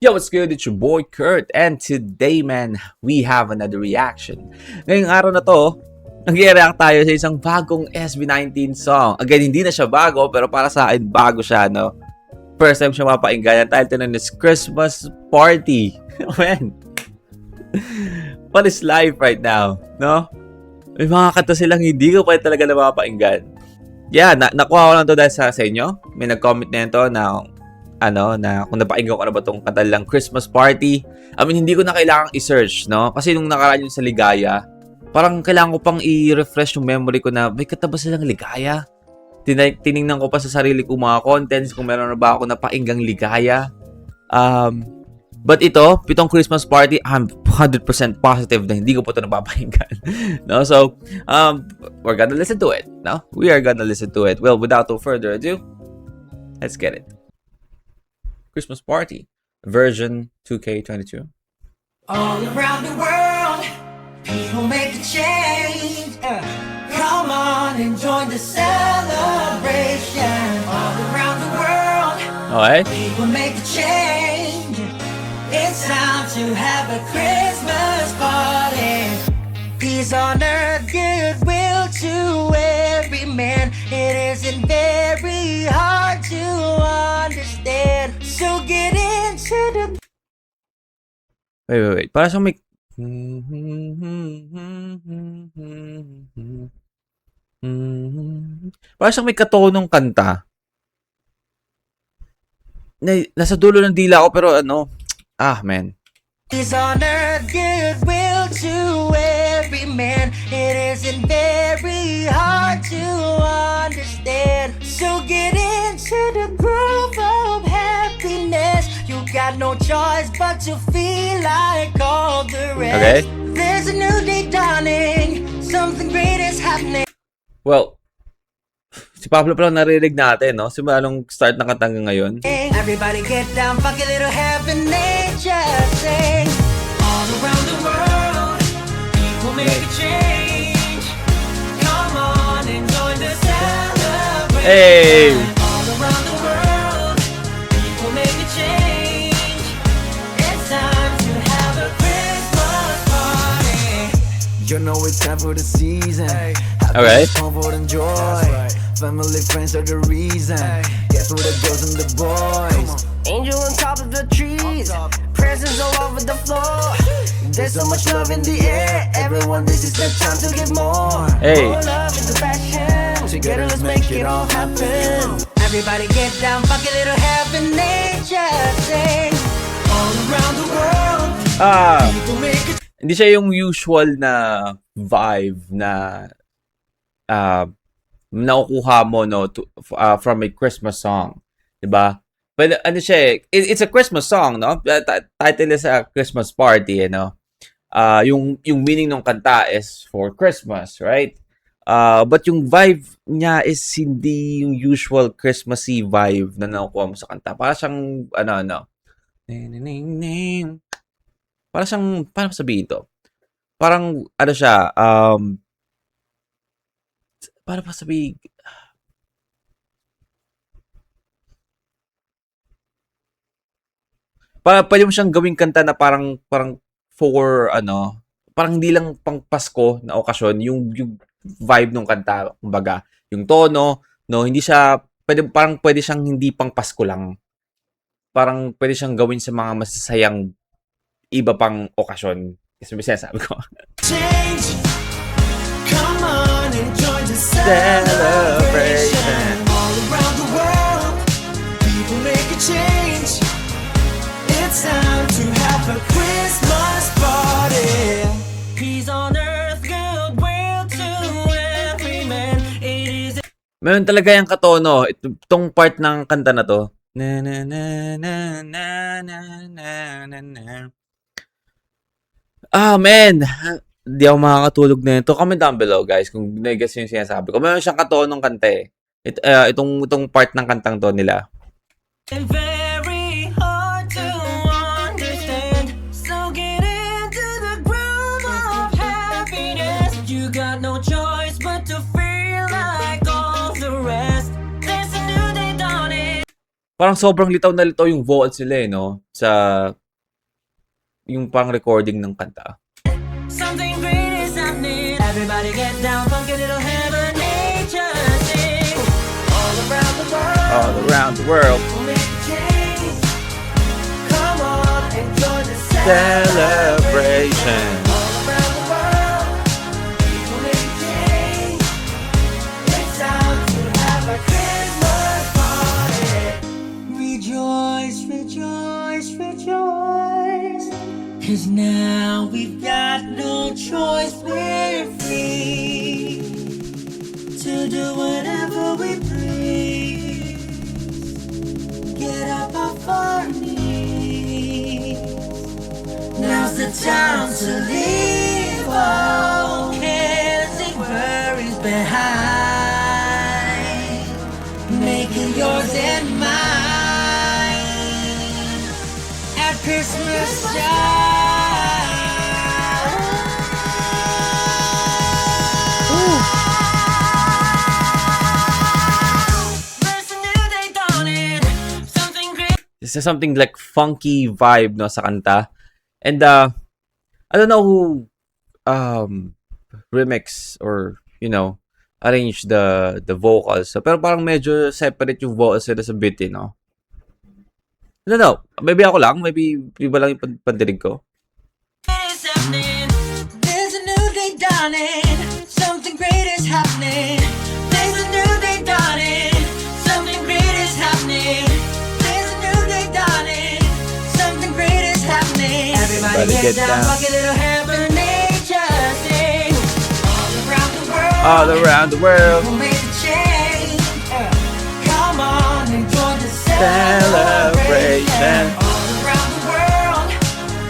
Yo, what's good? It's your boy Kurt, and today, man, we have another reaction. Ngayong araw na to, nag-react tayo sa isang bagong SB19 song. Again, hindi na siya bago, pero para sa akin, bago siya, no? First time siya mapakinggan. Ang title nun is Christmas Party. Man, what is life right now, no? May mga kanta silang hindi ko pa talaga na mapakinggan. Yeah, nakuha ko lang to dahil sa inyo. May nag-comment na ito na kung napakinggan ko na ba itong kanta lang Christmas Party. I mean, hindi ko na kailangang i-search, no? Kasi nung nakaraan yun sa Ligaya, parang kailangan ko pang i-refresh yung memory ko na may kanta ba silang Ligaya? Tiningnan ko pa sa sarili ko mga contents kung meron na ba ako napakinggang Ligaya. But ito, pitong Christmas Party, I'm 100% positive na hindi ko pa ito napapakinggan. No? So, we're gonna listen to it. No? We are gonna listen to it. Well, without no further ado, let's get it. Christmas Party, version 2K22. All around the world, people make a change. Come on and join the celebration. All around the world, Okay. people make a change. It's time to have a Christmas party. Peace on earth, goodwill to every man. It isn't very hard to understand. So get into the... Wait. Para siyang may... Para siyang may katonong kanta. Nasa dulo ng dila ko pero man. Peace on earth, goodwill to every man. It isn't very hard to understand. So get into the groove of happiness. You got no choice but to feel like all the rest. Okay. There's a new day dawning. Something great is happening. Well, si Pablo pa lang narinig natin, no? Simula nung start ng kanta hanggang ngayon. Everybody get down, fuck a little heaven, nature sing. All around the world, people make a change. Come on and join the celebration. Hey! All around the world, people make a change. It's time to have a Christmas party. You know it's time for the season. Okay. Comfort and joy. Family, friends are the reason. Guess what, the girls and the boys. Angel on top of the trees, presents all over the floor. There's so much love in the air. Everyone, this is the time to give more. Hey. More love into passion. Together, let's make it all happen. Everybody get down, fuck a little heaven, nature sing. All around the world, people make it. Hindi siya yung usual na vibe na nakukuha mo from a Christmas song, 'di ba? But siya it's a Christmas song, no? Title is a Christmas Party, yung meaning ng kanta is for Christmas, right? But yung vibe niya is hindi yung usual Christmassy vibe na nakukuha mo sa kanta. Para siyang para siyang, paano sabihin ito? Parang siya, para pa sabihin, pwede mo siyang gawing kanta na parang for parang hindi lang pang Pasko na okasyon yung vibe ng kanta, kumbaga yung tono, no, hindi siya pwede siyang hindi pang Pasko lang, parang pwede siyang gawin sa mga masasayang iba pang okasyon, kasi may sinasabi ko. Change. Come on and join the Celebration. celebration. All around the world, people make a change. It's time to have a Christmas party. Peace on earth, goodwill to every man. It is. Meron talaga yung katono. Itong part ng kanta na to. Na na na na na na na na na. Man. Hindi ako makakatulog na ito. Comment down below, guys, kung nag-guess yung sinasabi ko. Meron siyang katonong kanta eh. Itong part ng kantang to nila. Very hard to understand. So get into the groove of happiness. You got no choice but to feel like all the rest. There's a new day dawning. parang sobrang litaw na litaw yung vocals nila eh, no? Sa yung parang recording ng kanta. Something great is happening. Everybody get down, funky little heaven, nature sing. All around the world, All around the world. we'll make a change. Come on, enjoy the Celebration. All around the world, we'll make a change. It's time to have a Christmas party. Rejoice, rejoice, rejoice. 'Cause now we've got no choice, we're free to do whatever we please. Get up off our knees. Now's the time to leave all cares and worries behind. Make it yours and mine at Christmas time. There's a new day dawning, something great. This is something like funky vibe, no, sa kanta. And I don't know who remix or arrange the vocals. So, pero parang medyo separate yung vocals nila sa beat, no? I don't know. Maybe ako lang. Maybe iba lang yung pandinig ko. Is happening. There's a new day dawning. Something great is happening. There's a new day dawning. Something great is happening. There's a new day dawning. Something great is happening. Everybody get down, funky little heaven, nature sing. All around the world. All around the world. We'll make a change. Come on, enjoy the Celebration. All around the world,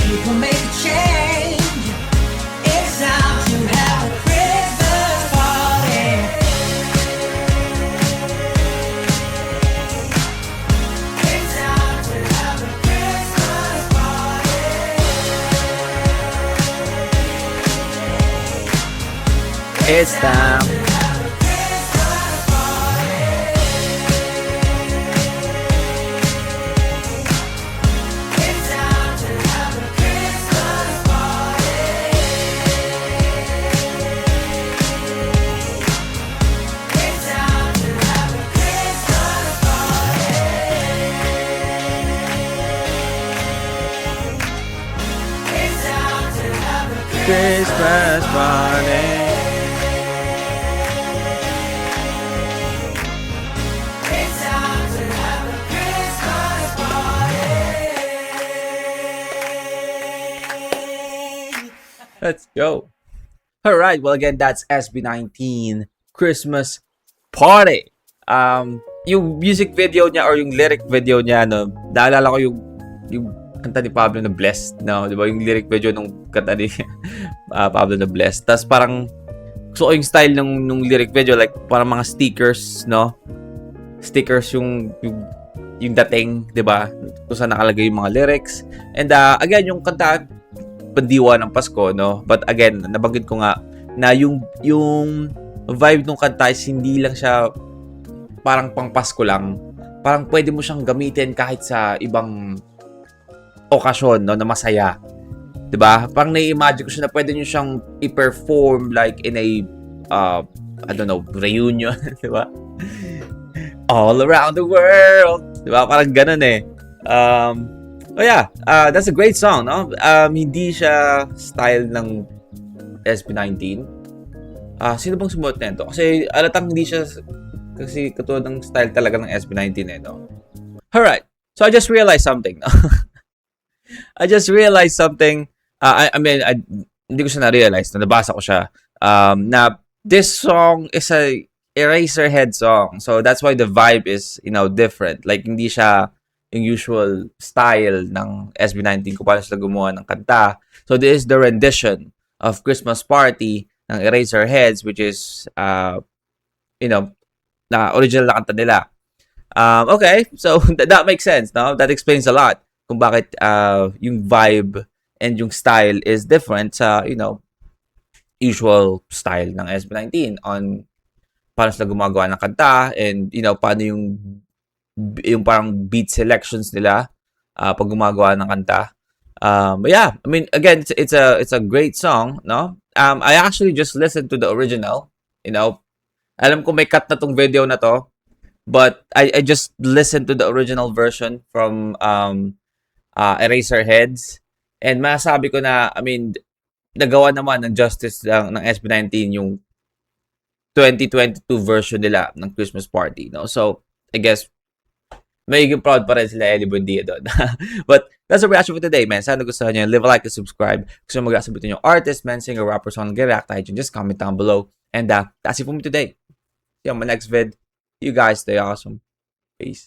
people make a change. It's time to have a Christmas party. It's time to have a Christmas party. It's time. It's time to have a Christmas party. It's time to have a Christmas party. It's time to have a Christmas party. It's time to have a Christmas party. Let's go. All right. Well, again, that's SB19 Christmas Party. Yung music video niya or yung lyric video niya, no, naalala ko yung kanta ni Pablo na Blessed, no, di ba? Yung lyric video nung kanta ni Pablo na Blessed. Tapos parang gusto ko yung style nung lyric video, like parang mga stickers, no? Stickers yung dating, di ba? Kung saan nakalagay yung mga lyrics. And again, yung kanta pandiwa ng Pasko, no? But again, nabanggit ko nga na yung vibe ng kanta is hindi lang siya parang pang Pasko lang. Parang pwede mo siyang gamitin kahit sa ibang okasyon, no, na masaya. 'Di ba? Parang nai-imagine ko siya na pwede niyo siyang i-perform like in a I don't know, reunion, 'di ba? All around the world. 'Di ba? Parang ganoon eh. Oh yeah, that's a great song, no? Hindi siya style ng SB19. Sino bang sumuot nito? Kasi alatang hindi siya kasi katulad ng style talaga ng SB19 eh, no? Alright, so I just realized something, no? I just realized something. I mean, hindi ko siya na-realize, nabasa ko siya, na this song is a Eraserhead song. So that's why the vibe is, different. Like, hindi siya yung usual style ng SB19 kung paano sila gumawa ng kanta. So this is the rendition of Christmas Party ng Eraserheads, which is, na original na kanta nila. Okay, so that makes sense, no? That explains a lot kung bakit yung vibe and yung style is different sa, usual style ng SB19 on paano sila gumagawa ng kanta and, paano yung yung parang beat selections nila pag gumagawa ng kanta. But yeah, I mean, again, it's a great song, no? I actually just listened to the original, you know. Alam ko may cut na tong video na to, but I just listened to the original version from Eraserheads, and masabi ko na, I mean, nagawa naman ng justice ng SB19 yung 2022 version nila ng Christmas Party, no? So, I guess magiging proud pa rin sila Ellie Buendia doon. But that's the reaction for today, man. Sana gusto nyo. Leave a like and subscribe. Gusto nyo mag-asabitin yung artist, man, singer, rapper, song, get-react tayo dyan. Just comment down below. And that's it for me today. See you on my next vid. You guys stay awesome. Peace.